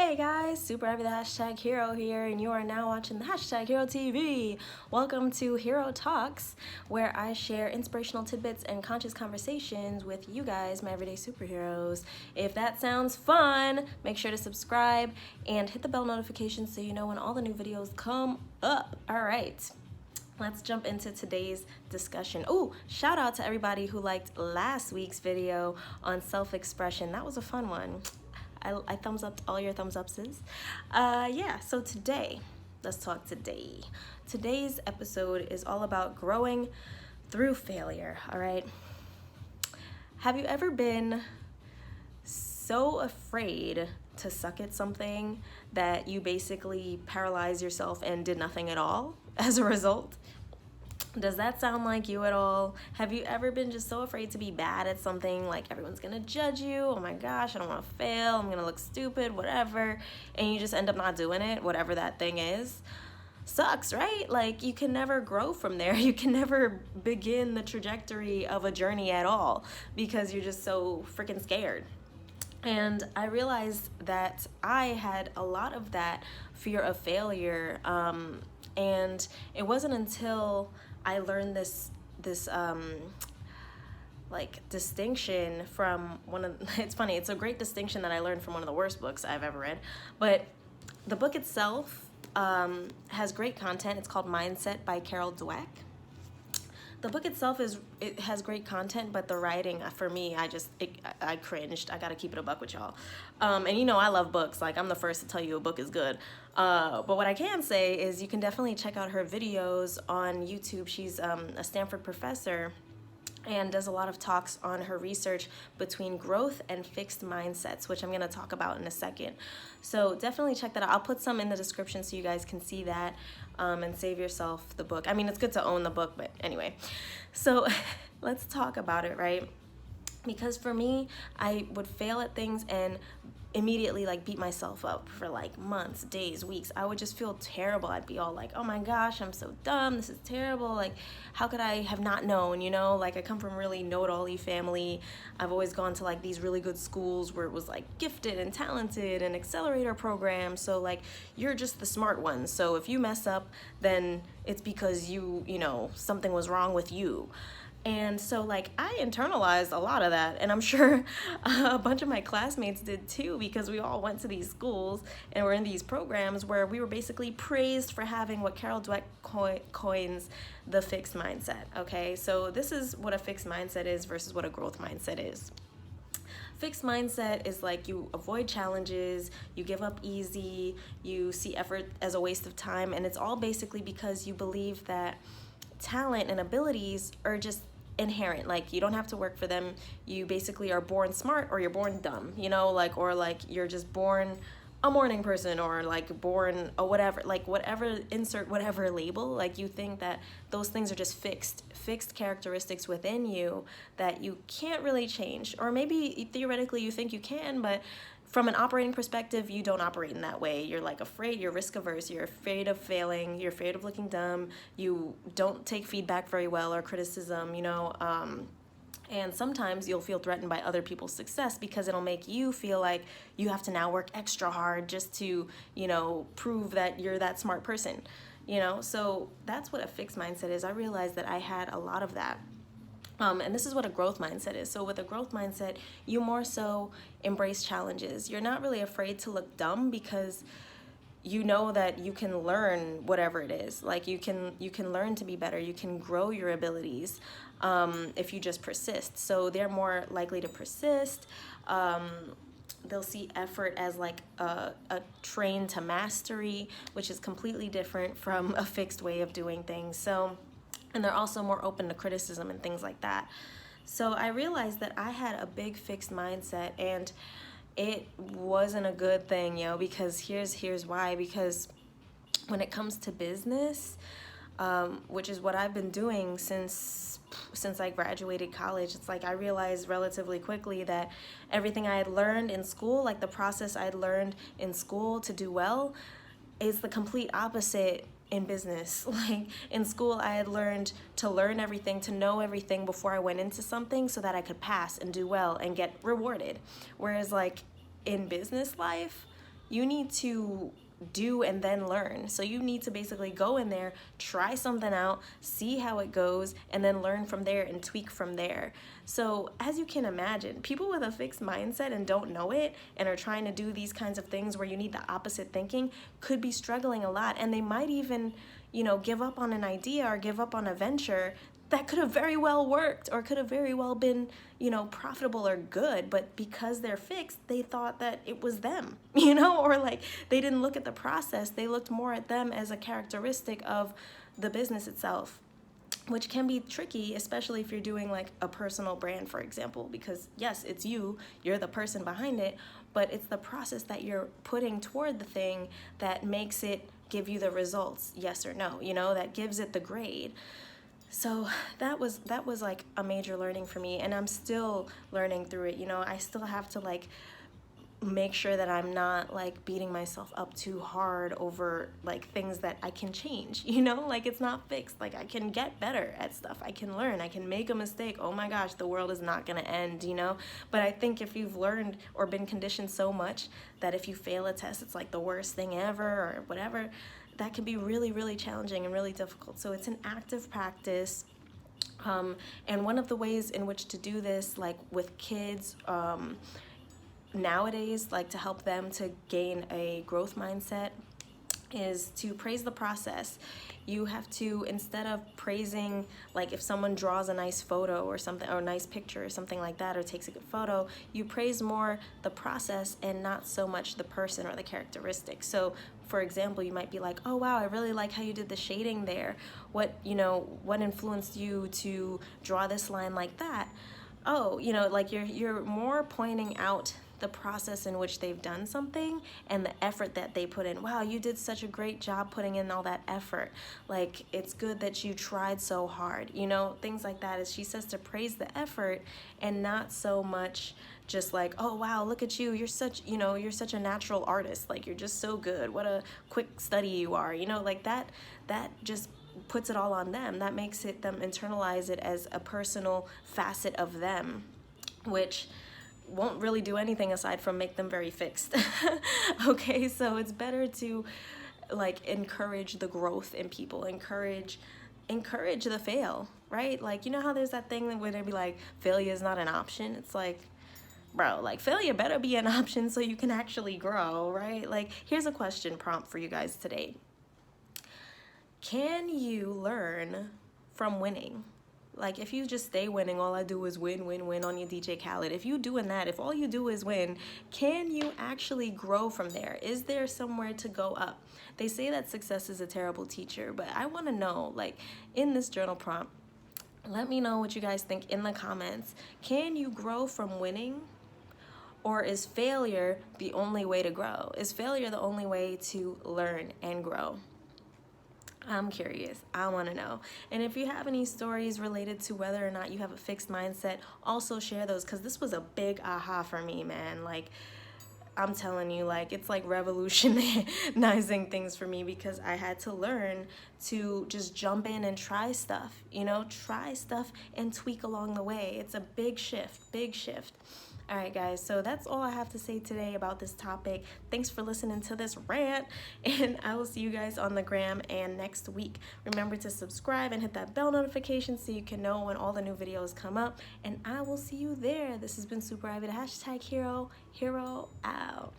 Hey guys, Super Heavy the Hashtag Hero here, and you are now watching the Hashtag Hero TV. Welcome to Hero Talks, where I share inspirational tidbits and conscious conversations with you guys, my everyday superheroes. If that sounds fun, make sure to subscribe and hit the bell notification so you know when all the new videos come up. All right. Let's jump into today's discussion. Oh, shout out to everybody who liked last week's video on self-expression. That was a fun one. I thumbs up all your thumbs upses. Yeah, so let's talk today. Today's episode is all about growing through failure, all right? Have you ever been so afraid to suck at something that you basically paralyzed yourself and did nothing at all as a result? Does that sound like you at all? Have you ever been just so afraid to be bad at something, like everyone's gonna judge you, oh my gosh, I don't wanna fail, I'm gonna look stupid, whatever, and you just end up not doing it, whatever that thing is? Sucks, right? Like, you can never grow from there. You can never begin the trajectory of a journey at all because you're just so freaking scared. And I realized that I had a lot of that fear of failure, and it wasn't until I learned this like distinction from one of, it's funny, it's a great distinction that I learned from one of the worst books I've ever read, but the book itself has great content. It's called Mindset by Dwek. The book itself has great content, but the writing, for me, I cringed. I gotta keep it a buck with y'all. And you know I love books. Like, I'm the first to tell you a book is good. But what I can say is you can definitely check out her videos on YouTube. She's a Stanford professor and does a lot of talks on her research between growth and fixed mindsets, which I'm going to talk about in a second. So definitely check that out. I'll put some in the description so you guys can see that and save yourself the book. I mean, it's good to own the book, but anyway. So let's talk about it, right? Because for me, I would fail at things and immediately like beat myself up for like months, days, weeks. I would just feel terrible. I'd be all like, oh my gosh, I'm so dumb, this is terrible, like how could I have not known, you know? Like, I come from a really know-it-all-y family. I've always gone to like these really good schools where it was like gifted and talented and accelerator programs, so like you're just the smart one. So if you mess up, then it's because you know, something was wrong with you. And so like I internalized a lot of that, and I'm sure a bunch of my classmates did too, because we all went to these schools and were in these programs where we were basically praised for having what Carol Dweck coins the fixed mindset. Okay, so this is what a fixed mindset is versus what a growth mindset is. Fixed mindset is like you avoid challenges, you give up easy, you see effort as a waste of time, and it's all basically because you believe that talent and abilities are just inherent. Like, you don't have to work for them. You basically are born smart or you're born dumb, you know, like, or like you're just born a morning person, or like born a whatever, like whatever, insert whatever label. Like, you think that those things are just fixed characteristics within you that you can't really change, or maybe theoretically you think you can, but from an operating perspective, you don't operate in that way. You're like afraid, you're risk averse, you're afraid of failing, you're afraid of looking dumb, you don't take feedback very well or criticism, you know, and sometimes you'll feel threatened by other people's success because it'll make you feel like you have to now work extra hard just to, you know, prove that you're that smart person, you know? So that's what a fixed mindset is. I realized that I had a lot of that. And this is what a growth mindset is. So with a growth mindset, you more so embrace challenges. You're not really afraid to look dumb because you know that you can learn whatever it is. Like, you can learn to be better. You can grow your abilities if you just persist. So they're more likely to persist. They'll see effort as like a train to mastery, which is completely different from a fixed way of doing things. So, and they're also more open to criticism and things like that. So I realized that I had a big fixed mindset, and it wasn't a good thing, you know, because here's why. Because when it comes to business, which is what I've been doing since I graduated college, it's like I realized relatively quickly that everything I had learned in school, like the process I had learned in school to do well, is the complete opposite in business. Like, in school, I had learned to learn everything, to know everything before I went into something so that I could pass and do well and get rewarded. Whereas like in business life, You need to do and then learn. So you need to basically go in there, try something out, see how it goes, and then learn from there and tweak from there. So as you can imagine, people with a fixed mindset and don't know it and are trying to do these kinds of things where you need the opposite thinking could be struggling a lot, and they might even, you know, give up on an idea or give up on a venture that could have very well worked or could have very well been, you know, profitable or good, but because they're fixed, they thought that it was them, you know, or like they didn't look at the process. They looked more at them as a characteristic of the business itself, which can be tricky, especially if you're doing like a personal brand, for example, because yes, it's you're the person behind it, but it's the process that you're putting toward the thing that makes it give you the results, yes or no, you know, that gives it the grade. So that was like a major learning for me, and I'm still learning through it. You know, I still have to like make sure that I'm not like beating myself up too hard over like things that I can change, you know, like it's not fixed. Like I can get better at stuff. I can learn, I can make a mistake. Oh my gosh, the world is not going to end, you know? But I think if you've learned or been conditioned so much that if you fail a test, it's like the worst thing ever or whatever, that can be really, really challenging and really difficult. So it's an active practice. And one of the ways in which to do this, like with kids, nowadays, like to help them to gain a growth mindset, is to praise the process. You have to, instead of praising, like if someone draws a nice photo or something, or a nice picture or something like that, or takes a good photo, you praise more the process and not so much the person or the characteristics. So for example, you might be like, oh wow, I really like how you did the shading there. What, you know, what influenced you to draw this line like that? Oh, you know, like you're more pointing out the process in which they've done something and the effort that they put in. Wow, you did such a great job putting in all that effort. Like, it's good that you tried so hard, you know, things like that. As she says, to praise the effort and not so much just like, oh wow, look at you, you're such, you know, you're such a natural artist, like you're just so good, what a quick study you are, you know, like that just puts it all on them. That makes it them internalize it as a personal facet of them, which won't really do anything aside from make them very fixed. Okay, so it's better to like encourage the growth in people, encourage the fail, right? Like, you know how there's that thing where they be like, failure is not an option. It's like, bro, like failure better be an option so you can actually grow, right? Like, here's a question prompt for you guys today. Can you learn from winning? Like, if you just stay winning, all I do is win, win, win on your DJ Khaled. If you doing that, if all you do is win, can you actually grow from there? Is there somewhere to go up? They say that success is a terrible teacher, but I want to know, like, in this journal prompt, let me know what you guys think in the comments. Can you grow from winning? Or is failure the only way to grow? Is failure the only way to learn and grow? I'm curious. I want to know. And if you have any stories related to whether or not you have a fixed mindset, also share those, because this was a big aha for me, man. Like, I'm telling you, like, it's like revolutionizing things for me, because I had to learn to just jump in and try stuff, you know, try stuff and tweak along the way. It's a big shift, big shift. All right, guys, so that's all I have to say today about this topic. Thanks for listening to this rant, and I will see you guys on the gram and next week. Remember to subscribe and hit that bell notification so you can know when all the new videos come up, and I will see you there. This has been Super Ivy, the #hero out.